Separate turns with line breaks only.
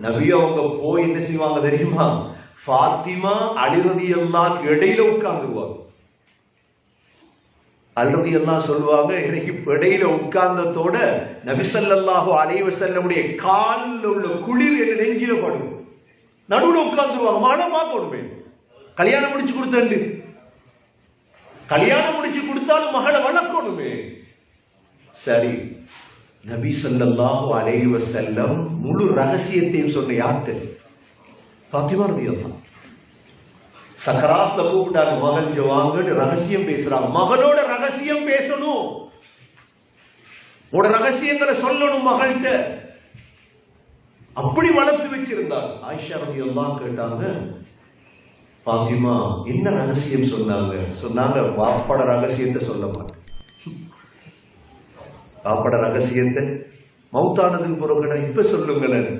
நபி அவங்க போய் என்ன செய்வாங்க தெரியுமா? ஃபாத்திமா அலி ரலியல்லாஹு இடையில உட்கார்ந்துருவாங்க. அலி ரலியல்லாஹு சொல்லுவாங்க, எனக்கு இடையில உட்கார்ந்ததோட நபி ஸல்லல்லாஹு அலைஹி வஸல்லமுடைய காலில் உள்ள குளிர் என்ன நெஞ்சில படும். நடுவுல உட்கார்ந்துருவாங்க. மழை பார்க்கணுமே. கல்யாணம் முடிச்சு கொடுத்தண்டு, கல்யாணம் முடிச்சு கொடுத்தாலும் மகளை வளர்க்கணுமே. சரி, நபி ஸல்லல்லாஹு அலைஹி வஸல்லம் முழு ரகசியத்தையும் சொன்ன யார்கிட்ட? ஃபாத்திமா ரலியல்லாஹு. சக்கராத்ல கூப்பிட்டாங்க, மகள் வாங்கன்னு ரகசியம் பேசுறாங்க. மகளோட ரகசியம் பேசணும், உட ரகசியங்களை சொல்லணும் மகள்கிட்ட. அப்படி வளர்த்து வச்சிருந்தாங்க. ஆயிஷா ரலியல்லாஹு கேட்டாங்க, ஃபாத்திமா என்ன ரகசியம் சொன்னாங்க? சொன்னாங்க, வாப்பட ரகசியத்தை சொல்ல மாட்டேன். வாப்பட ரகசியத்தை மௌத்தானதுக்கு பிறகு இப்ப சொல்லுங்களேன்.